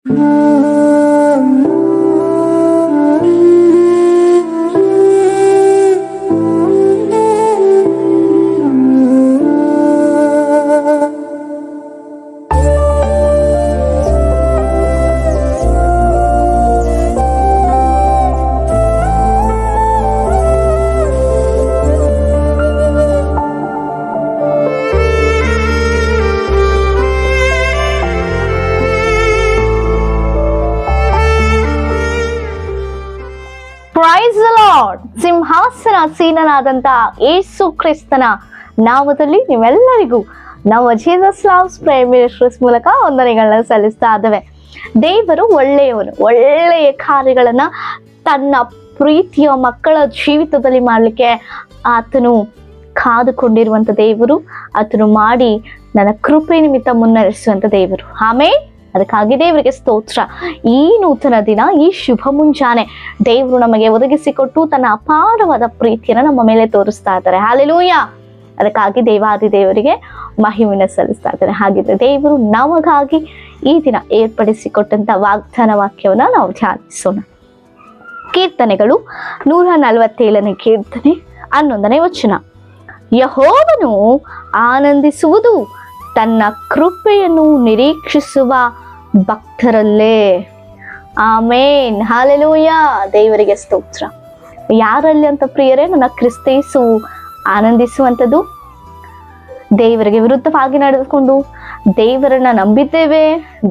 Price the lord. ಸಿಂಹಾಸನಾಸೀನನಾದಂತ ಯೇಸು ಕ್ರಿಸ್ತನ ನಾಮದಲ್ಲಿ ನೀವೆಲ್ಲರಿಗೂ ನಾವು ಜೀಸಸ್ ಲವ್ಸ್ ಪ್ರೇಯರ್ ಮಿನಿಸ್ಟ್ರೀಸ್ ಮೂಲಕ ವಂದನೆಗಳನ್ನ ಸಲ್ಲಿಸ್ತಾ ಇದ್ದೇವೆ. ದೇವರು ಒಳ್ಳೆಯವನು. ಒಳ್ಳೆಯ ಕಾರ್ಯಗಳನ್ನ ತನ್ನ ಪ್ರೀತಿಯ ಮಕ್ಕಳ ಜೀವಿತದಲ್ಲಿ ಮಾಡಲಿಕ್ಕೆ ಆತನು ಕಾದುಕೊಂಡಿರುವಂತ ದೇವರು. ಆತನು ಮಾಡಿ ನನ್ನ ಕೃಪೆ ನಿಮಿತ್ತ ಮುನ್ನಡೆಸುವಂತ ದೇವರು. ಆಮೇಲೆ ಅದಕ್ಕಾಗಿ ದೇವರಿಗೆ ಸ್ತೋತ್ರ. ಈ ನೂತನ ದಿನ, ಈ ಶುಭ ಮುಂಜಾನೆ ದೇವರು ನಮಗೆ ಒದಗಿಸಿಕೊಟ್ಟು ತನ್ನ ಅಪಾರವಾದ ಪ್ರೀತಿಯನ್ನು ನಮ್ಮ ಮೇಲೆ ತೋರಿಸ್ತಾ ಇದ್ದಾರೆ. ಹಲ್ಲೆಲೂಯ. ಅದಕ್ಕಾಗಿ ದೇವಾದಿ ದೇವರಿಗೆ ಮಹಿಮೆಯನ್ನು ಸಲ್ಲಿಸ್ತಾ ಇದ್ದಾರೆ. ಹಾಗಿದ್ರೆ ದೇವರು ನಮಗಾಗಿ ಈ ದಿನ ಏರ್ಪಡಿಸಿಕೊಟ್ಟಂತ ವಾಗ್ದಾನ ವಾಕ್ಯವನ್ನ ನಾವು ಧ್ಯಾನಿಸೋಣ. ಕೀರ್ತನೆಗಳು 147ನೇ ಕೀರ್ತನೆ 11ನೇ ವಚನ. ಯೆಹೋವನು ಆನಂದಿಸುವುದು ತನ್ನ ಕೃಪೆಯನ್ನು ನಿರೀಕ್ಷಿಸುವ ಭಕ್ತರಲ್ಲೇ. ಆಮೇನ್. ಹಲ್ಲೆಲೂಯ. ದೇವರಿಗೆ ಸ್ತೋತ್ರ. ಯಾರಲ್ಲಿ ಅಂತ ಪ್ರಿಯರೇ? ನನ್ನ ಕ್ರಿಸ್ತೇಸು ಆನಂದಿಸುವಂಥದ್ದು. ದೇವರಿಗೆ ವಿರುದ್ಧವಾಗಿ ನಡೆದುಕೊಂಡು ದೇವರನ್ನ ನಂಬಿದ್ದೇವೆ,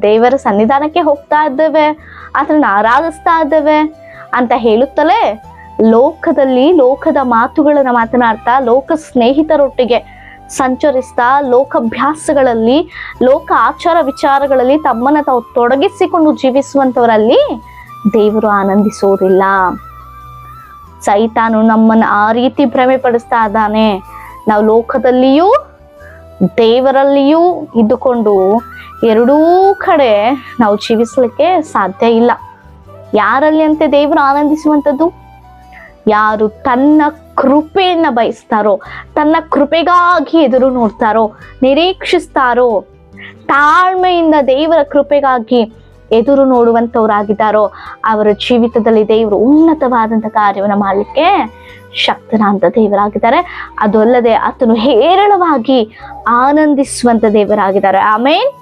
ದೇವರ ಸನ್ನಿಧಾನಕ್ಕೆ ಹೋಗ್ತಾ ಇದ್ದೇವೆ, ಅದನ್ನ ಆರಾಧಿಸ್ತಾ ಇದ್ದೇವೆ ಅಂತ ಹೇಳುತ್ತಲೇ ಲೋಕದ ಮಾತುಗಳನ್ನ ಮಾತನಾಡ್ತಾ, ಲೋಕ ಸ್ನೇಹಿತರೊಟ್ಟಿಗೆ ಸಂಚರಿಸ್ತಾ, ಲೋಕಾಭ್ಯಾಸಗಳಲ್ಲಿ, ಲೋಕ ಆಚಾರ ವಿಚಾರಗಳಲ್ಲಿ ತಮ್ಮನ್ನ ತಾವು ತೊಡಗಿಸಿಕೊಂಡು ಜೀವಿಸುವಂತವರಲ್ಲಿ ದೇವರು ಆನಂದಿಸೋದಿಲ್ಲ. ಸೈತಾನು ನಮ್ಮನ್ನ ಆ ರೀತಿ ಭ್ರಮೆ ಪಡಿಸ್ತಾ ಇದ್ದಾನೆ. ನಾವು ಲೋಕದಲ್ಲಿಯೂ ದೇವರಲ್ಲಿಯೂ ಇದ್ದುಕೊಂಡು ಎರಡೂ ಕಡೆ ನಾವು ಜೀವಿಸಲಿಕ್ಕೆ ಸಾಧ್ಯ ಇಲ್ಲ. ಯಾರಲ್ಲಿ ಅಂತೆ ದೇವರು ಆನಂದಿಸುವಂಥದ್ದು? ಯಾರು ತನ್ನ ಕೃಪೆಯನ್ನ ಬಯಸ್ತಾರೋ, ತನ್ನ ಕೃಪೆಗಾಗಿ ಎದುರು ನೋಡ್ತಾರೋ, ನಿರೀಕ್ಷಿಸ್ತಾರೋ, ತಾಳ್ಮೆಯಿಂದ ದೇವರ ಕೃಪೆಗಾಗಿ ಎದುರು ನೋಡುವಂಥವ್ರಾಗಿದ್ದಾರೋ ಅವರ ಜೀವಿತದಲ್ಲಿ ದೇವರು ಉನ್ನತವಾದಂಥ ಕಾರ್ಯವನ್ನು ಮಾಡಲಿಕ್ಕೆ ಶಕ್ತನಾಂತ ದೇವರಾಗಿದ್ದಾರೆ. ಅದು ಅಲ್ಲದೆ ಆತನು ಹೇರಳವಾಗಿ ಆನಂದಿಸುವಂತ ದೇವರಾಗಿದ್ದಾರೆ. ಆಮೇನ್.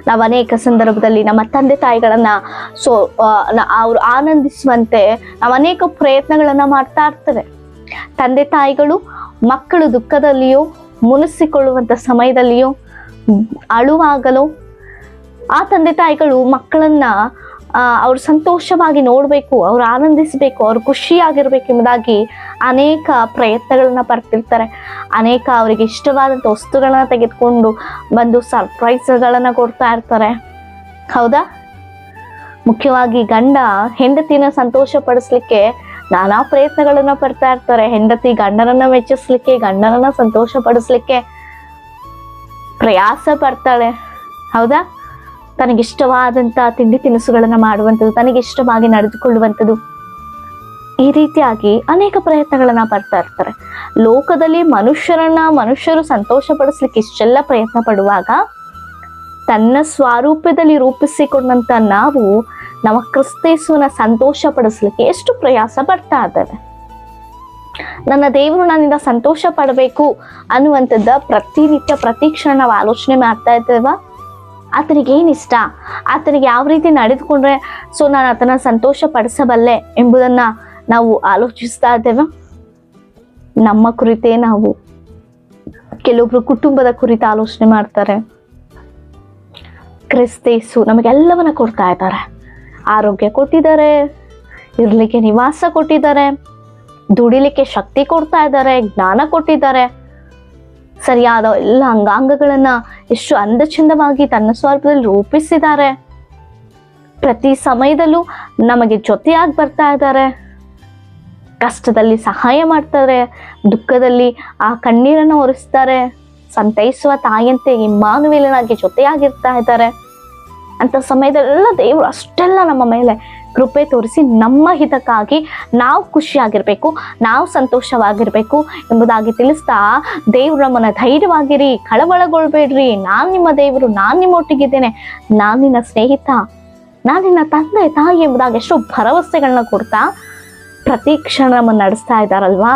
ನಾವು ಅನೇಕ ಸಂದರ್ಭದಲ್ಲಿ ನಮ್ಮ ತಂದೆ ತಾಯಿಗಳನ್ನ ಅವರು ಆನಂದಿಸುವಂತೆ ನಾವು ಅನೇಕ ಪ್ರಯತ್ನಗಳನ್ನ ಮಾಡ್ತಾ ಇರ್ತೇವೆ. ತಂದೆ ತಾಯಿಗಳು ಮಕ್ಕಳು ದುಃಖದಲ್ಲಿಯೋ ಮುನಿಸಿಕೊಳ್ಳುವಂತ ಸಮಯದಲ್ಲಿಯೋ ಅಳುವಾಗಲೋ ಆ ತಂದೆ ತಾಯಿಗಳು ಮಕ್ಕಳನ್ನ ಅವ್ರು ಸಂತೋಷವಾಗಿ ನೋಡ್ಬೇಕು, ಅವ್ರು ಆನಂದಿಸ್ಬೇಕು, ಅವ್ರು ಖುಷಿಯಾಗಿರ್ಬೇಕು ಎಂಬುದಾಗಿ ಅನೇಕ ಪ್ರಯತ್ನಗಳನ್ನ ಪಡ್ತಿರ್ತಾರೆ. ಅನೇಕ ಅವರಿಗೆ ಇಷ್ಟವಾದಂಥ ವಸ್ತುಗಳನ್ನ ತೆಗೆದುಕೊಂಡು ಬಂದು ಸರ್ಪ್ರೈಸ್ಗಳನ್ನ ಕೊಡ್ತಾ ಇರ್ತಾರೆ. ಹೌದಾ? ಮುಖ್ಯವಾಗಿ ಗಂಡ ಹೆಂಡತಿನ ಸಂತೋಷ ಪಡಿಸ್ಲಿಕ್ಕೆ ನಾನಾ ಪ್ರಯತ್ನಗಳನ್ನ ಪಡ್ತಾ ಇರ್ತಾರೆ. ಹೆಂಡತಿ ಗಂಡನನ್ನ ಮೆಚ್ಚಿಸ್ಲಿಕ್ಕೆ, ಗಂಡನನ್ನ ಸಂತೋಷ ಪಡಿಸ್ಲಿಕ್ಕೆ ಪ್ರಯಾಸ ಪಡ್ತಾಳೆ. ಹೌದಾ? ತನಗಿಷ್ಟವಾದಂಥ ತಿಂಡಿ ತಿನಿಸುಗಳನ್ನ ಮಾಡುವಂಥದ್ದು, ತನಗಿಷ್ಟವಾಗಿ ನಡೆದುಕೊಳ್ಳುವಂಥದ್ದು, ಈ ರೀತಿಯಾಗಿ ಅನೇಕ ಪ್ರಯತ್ನಗಳನ್ನ ಪಡ್ತಾ ಇರ್ತಾರೆ. ಲೋಕದಲ್ಲಿ ಮನುಷ್ಯರು ಸಂತೋಷ ಪಡಿಸ್ಲಿಕ್ಕೆ ಇಷ್ಟೆಲ್ಲ ಪ್ರಯತ್ನ ಪಡುವಾಗ ತನ್ನ ಸ್ವರೂಪದಲ್ಲಿ ರೂಪಿಸಿಕೊಂಡಂತ ನಾವು ನಮ್ಮ ಕ್ರಿಸ್ತೇಸುವನ್ನ ಸಂತೋಷ ಪಡಿಸ್ಲಿಕ್ಕೆ ಎಷ್ಟು ಪ್ರಯಾಸ ಪಡ್ತಾ ಇದ್ದೇವೆ. ನನ್ನ ದೇವರು ನನ್ನಿಂದ ಸಂತೋಷ ಪಡಬೇಕು ಅನ್ನುವಂಥದ್ದ ಪ್ರತಿನಿತ್ಯ ಪ್ರತಿ ಕ್ಷಣ ನಾವು ಆಲೋಚನೆ ಮಾಡ್ತಾ ಇದ್ದೇವಾ? ಆತನಿಗೆ ಏನಿಷ್ಟ, ಆತನಿಗೆ ಯಾವ ರೀತಿ ನಡೆದುಕೊಂಡ್ರೆ ನಾನು ಆತನ ಸಂತೋಷ ಪಡಿಸಬಲ್ಲೆ ಎಂಬುದನ್ನ ನಾವು ಆಲೋಚಿಸ್ತಾ ಇದ್ದೇವೆ. ನಮ್ಮ ಕುರಿತೇ ನಾವು, ಕೆಲವೊಬ್ರು ಕುಟುಂಬದ ಕುರಿತು ಆಲೋಚನೆ ಮಾಡ್ತಾರೆ. ಕ್ರಿಸ್ತೇಸು ನಮಗೆಲ್ಲವನ್ನ ಕೊಡ್ತಾ ಇದ್ದಾರೆ. ಆರೋಗ್ಯ ಕೊಟ್ಟಿದ್ದಾರೆ, ಇರ್ಲಿಕ್ಕೆ ನಿವಾಸ ಕೊಟ್ಟಿದ್ದಾರೆ, ದುಡಿಲಿಕ್ಕೆ ಶಕ್ತಿ ಕೊಡ್ತಾ ಇದ್ದಾರೆ, ಜ್ಞಾನ ಕೊಟ್ಟಿದ್ದಾರೆ, ಸರಿಯಾದ ಎಲ್ಲ ಅಂಗಾಂಗಗಳನ್ನ ಎಷ್ಟು ಅಂದಚಂದವಾಗಿ ತನ್ನ ಸ್ವರೂಪದಲ್ಲಿ ರೂಪಿಸಿದ್ದಾರೆ. ಪ್ರತಿ ಸಮಯದಲ್ಲೂ ನಮಗೆ ಜೊತೆಯಾಗಿ ಬರ್ತಾ ಇದ್ದಾರೆ. ಕಷ್ಟದಲ್ಲಿ ಸಹಾಯ ಮಾಡ್ತಾರೆ, ದುಃಖದಲ್ಲಿ ಆ ಕಣ್ಣೀರನ್ನು ಒರೆಸ್ತಾರೆ, ಸಂತೈಸುವ ತಾಯಿಯಂತೆ ಇಮ್ಮಾನುವೇಲನಾಗಿ ಜೊತೆಯಾಗಿರ್ತಾ ಇದ್ದಾರೆ. ಅಂತ ಸಮಯದಲ್ಲೆಲ್ಲ ದೇವರು ಅಷ್ಟೆಲ್ಲ ನಮ್ಮ ಮೇಲೆ ಕೃಪೆ ತೋರಿಸಿ ನಮ್ಮ ಹಿತಕ್ಕಾಗಿ ನಾವು ಖುಷಿಯಾಗಿರ್ಬೇಕು, ನಾವು ಸಂತೋಷವಾಗಿರ್ಬೇಕು ಎಂಬುದಾಗಿ ತಿಳಿಸ್ತಾ ದೇವ್ರು ನಮ್ಮನ್ನ ಧೈರ್ಯವಾಗಿರಿ, ಕಳವಳಗೊಳ್ಬೇಡ್ರಿ, ನಾನ್ ನಿಮ್ಮ ದೇವರು, ನಾನ್ ನಿಮ್ಮೊಟ್ಟಿಗಿದ್ದೇನೆ, ನಾನ್ ನಿನ್ನ ಸ್ನೇಹಿತ, ನಾನ್ ನಿನ್ನ ತಂದೆ ತಾಯಿ ಎಂಬುದಾಗಿ ಎಷ್ಟೋ ಭರವಸೆಗಳನ್ನ ಕೊಡ್ತಾ ಪ್ರತಿ ಕ್ಷಣ ನಮ್ಮನ್ನು ನಡೆಸ್ತಾ ಇದ್ದಾರಲ್ವಾ.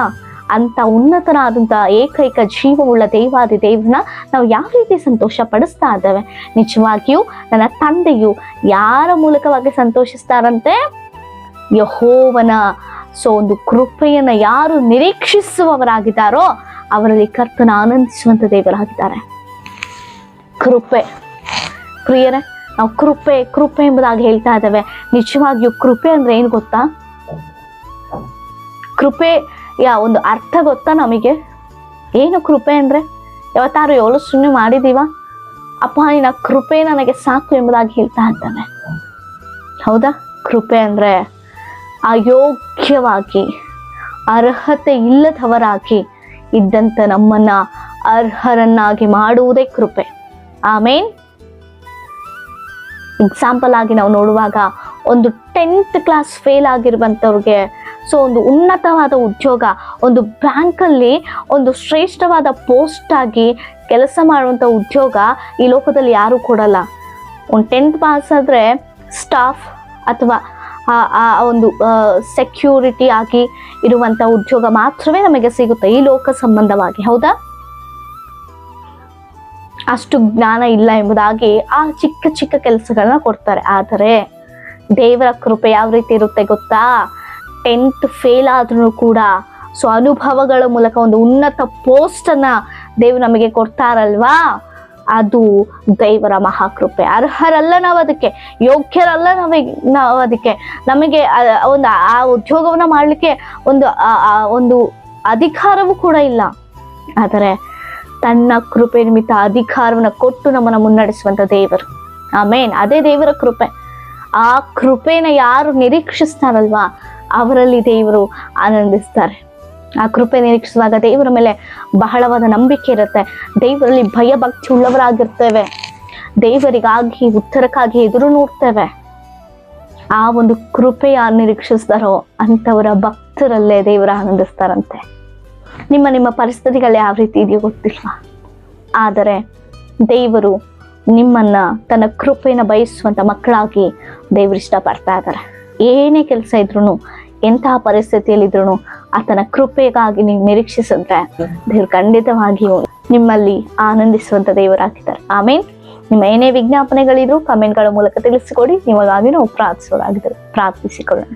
ಅಂತ ಉನ್ನತನಾದಂಥ ಏಕೈಕ ಜೀವವುಳ್ಳ ದೇವಾದಿ ದೇವ್ರನ್ನ ನಾವು ಯಾವ ರೀತಿ ಸಂತೋಷ ಪಡಿಸ್ತಾ ಇದ್ದೇವೆ? ನಿಜವಾಗಿಯೂ ನನ್ನ ತಂದೆಯು ಯಾರ ಮೂಲಕವಾಗಿ ಸಂತೋಷಿಸ್ತಾರಂತೆ? ಯೆಹೋವನ ಒಂದು ಕೃಪೆಯನ್ನ ಯಾರು ನಿರೀಕ್ಷಿಸುವವರಾಗಿದ್ದಾರೋ ಅವರಲ್ಲಿ ಕರ್ತನ ಆನಂದಿಸುವಂತ ದೇವರಾಗಿದ್ದಾರೆ. ಕೃಪೆ ಪ್ರಿಯರೇ, ನಾವು ಕೃಪೆ ಕೃಪೆ ಎಂಬುದಾಗಿ ಹೇಳ್ತಾ ಇದ್ದೇವೆ. ನಿಜವಾಗಿಯೂ ಕೃಪೆ ಅಂದ್ರೆ ಏನು ಗೊತ್ತಾ? ಕೃಪೆಯ ಒಂದು ಅರ್ಥ ಗೊತ್ತಾ ನಮಗೆ? ಏನು ಕೃಪೆ ಅಂದ್ರೆ? ಯಾವತ್ತಾರು ಯೋಚನೆ ಮಾಡಿದೀವ? ಅಪ್ಪ ನಿನ್ನ ಕೃಪೆ ನನಗೆ ಸಾಕು ಎಂಬುದಾಗಿ ಹೇಳ್ತಾ ಇದ್ದಾನೆ. ಹೌದಾ? ಕೃಪೆ ಅಂದ್ರೆ ಅಯೋಗ್ಯವಾಗಿ, ಅರ್ಹತೆ ಇಲ್ಲದವರಾಗಿ ಇದ್ದಂತ ನಮ್ಮನ್ನ ಅರ್ಹರನ್ನಾಗಿ ಮಾಡುವುದೇ ಕೃಪೆ. ಆಮೇನ್. ಎಕ್ಸಾಂಪಲ್ ಆಗಿ ನಾವು ನೋಡುವಾಗ ಒಂದು 10th ಕ್ಲಾಸ್ ಫೇಲ್ ಆಗಿರುವಂತವ್ರಿಗೆ ಒಂದು ಉನ್ನತವಾದ ಉದ್ಯೋಗ, ಒಂದು ಬ್ಯಾಂಕಲ್ಲಿ ಒಂದು ಶ್ರೇಷ್ಠವಾದ ಪೋಸ್ಟ್ ಆಗಿ ಕೆಲಸ ಮಾಡುವಂಥ ಉದ್ಯೋಗ ಈ ಲೋಕದಲ್ಲಿ ಯಾರು ಕೊಡಲ್ಲ. ಒಂದು 10th ಪಾಸ್ ಆದ್ರೆ ಸ್ಟಾಫ್ ಅಥವಾ ಆ ಒಂದು ಸೆಕ್ಯೂರಿಟಿ ಆಗಿ ಇರುವಂತ ಉದ್ಯೋಗ ಮಾತ್ರವೇ ನಮಗೆ ಸಿಗುತ್ತೆ ಈ ಲೋಕ ಸಂಬಂಧವಾಗಿ. ಹೌದಾ? ಅಷ್ಟು ಜ್ಞಾನ ಇಲ್ಲ ಎಂಬುದಾಗಿ ಆ ಚಿಕ್ಕ ಚಿಕ್ಕ ಕೆಲಸಗಳನ್ನ ಕೊಡ್ತಾರೆ. ಆದರೆ ದೇವರ ಕೃಪೆ ಯಾವ ರೀತಿ ಇರುತ್ತೆ ಗೊತ್ತಾ? 10th ಫೇಲ್ ಆದ್ರೂ ಕೂಡ ಅನುಭವಗಳ ಮೂಲಕ ಒಂದು ಉನ್ನತ ಪೋಸ್ಟ್ ಅನ್ನ ದೇವ್ರು ನಮಗೆ ಕೊಡ್ತಾರಲ್ವಾ, ಅದು ದೇವರ ಮಹಾಕೃಪೆ. ಅರ್ಹರಲ್ಲ ನಾವು ಅದಕ್ಕೆ, ಯೋಗ್ಯರಲ್ಲ ನಾವು ಅದಕ್ಕೆ. ನಮಗೆ ಒಂದು ಆ ಉದ್ಯೋಗವನ್ನ ಮಾಡ್ಲಿಕ್ಕೆ ಒಂದು ಅಧಿಕಾರವೂ ಕೂಡ ಇಲ್ಲ. ಆದರೆ ತನ್ನ ಕೃಪೆ ನಿಮಿತ್ತ ಅಧಿಕಾರವನ್ನ ಕೊಟ್ಟು ನಮ್ಮನ್ನ ಮುನ್ನಡೆಸುವಂತ ದೇವರು. ಆಮೇನ್. ಅದೇ ದೇವರ ಕೃಪೆ. ಆ ಕೃಪೆನ ಯಾರು ನಿರೀಕ್ಷಿಸ್ತಾರಲ್ವಾ ಅವರಲ್ಲಿ ದೇವರು ಆನಂದಿಸ್ತಾರೆ. ಆ ಕೃಪೆ ನಿರೀಕ್ಷಿಸುವಾಗ ದೇವರ ಮೇಲೆ ಬಹಳವಾದ ನಂಬಿಕೆ ಇರುತ್ತೆ. ದೇವರಲ್ಲಿ ಭಯ ಭಕ್ತಿ ಉಳ್ಳವರಾಗಿರ್ತೇವೆ. ದೇವರಿಗಾಗಿ ಉತ್ತರಕ್ಕಾಗಿ ಎದುರು ನೋಡ್ತೇವೆ. ಆ ಒಂದು ಕೃಪೆಯ ನಿರೀಕ್ಷಿಸ್ತಾರೋ ಅಂಥವರ ಭಕ್ತರಲ್ಲೇ ದೇವರು ಆನಂದಿಸ್ತಾರಂತೆ. ನಿಮ್ಮ ಪರಿಸ್ಥಿತಿಗಳು ಯಾವ ರೀತಿ ಇದೆಯೋ ಗೊತ್ತಿಲ್ವಾ? ಆದರೆ ದೇವರು ನಿಮ್ಮನ್ನ ತನ್ನ ಕೃಪೆನ ಬಯಸುವಂತ ಮಕ್ಕಳಾಗಿ ದೇವರು ಇಷ್ಟಪಡ್ತಾ ಇದ್ದಾರೆ. ಏನೇ ಕೆಲಸ ಇದ್ರು, ಎಂತಹ ಪರಿಸ್ಥಿತಿಯಲ್ಲಿದ್ರು ಆತನ ಕೃಪೆಗಾಗಿ ನೀವು ನಿರೀಕ್ಷಿಸಿದ್ರೆ ದೇವ್ರು ಖಂಡಿತವಾಗಿಯೂ ನಿಮ್ಮಲ್ಲಿ ಆನಂದಿಸುವಂತ ದೇವರಾಗಿದ್ದಾರೆ. ಆಮೇಲೆ ನಿಮ್ಮ ಏನೇ ವಿಜ್ಞಾಪನೆಗಳಿದ್ರು ಕಮೆಂಟ್ಗಳ ಮೂಲಕ ತಿಳಿಸಿಕೊಡಿ. ನಿಮಗಾಗಿ ನಾವು ಪ್ರಾರ್ಥಿಸಿಕೊಳ್ಳೋಣ.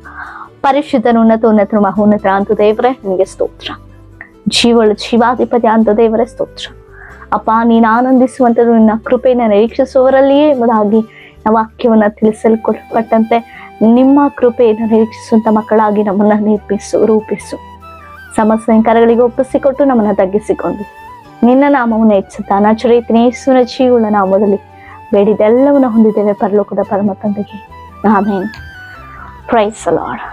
ಪರಿಶುದ್ಧನ ಉನ್ನತ ಮಹೋನ್ನತ ಅಂತ ದೇವರೇ ನಿಮಗೆ ಸ್ತೋತ್ರ. ಜೀವಾಧಿಪತಿ ಅಂತ ದೇವರೇ ಸ್ತೋತ್ರ. ಅಪ್ಪ, ನೀನು ಆನಂದಿಸುವಂಥದ್ದು ನಿನ್ನ ಕೃಪೆಯನ್ನು ನಿರೀಕ್ಷಿಸುವವರಲ್ಲಿಯೇ ಎಂಬುದಾಗಿ ವಾಕ್ಯವನ್ನ ತಿಳಿಸಲ್ಪಟ್ಟಂತೆ ನಿಮ್ಮ ಕೃಪೆಯನ್ನು ನಿರೀಕ್ಷಿಸುವಂತ ಮಕ್ಕಳಾಗಿ ನಮ್ಮನ್ನ ರೂಪಿಸು. ಸಮಸ್ಯೆ ಕರಗಳಿಗೆ ಒಪ್ಪಿಸಿಕೊಟ್ಟು ನಮ್ಮನ್ನ ತಗ್ಗಿಸಿಕೊಂಡು ನಿನ್ನ ನಾಮವನ್ನು ಹೆಚ್ಚುತ್ತಾ ನಚರೇತಿನ ಯೇಸುವಿನ ಜೀವನ ನಾಮದಲ್ಲಿ ಬೇಡಿದೆಲ್ಲವನ್ನ ಹೊಂದಿದ್ದೇವೆ ಪರಲೋಕದ ಪರಮ ತಂದೆಗೆ. ಆಮೇನ್. Praise the lord.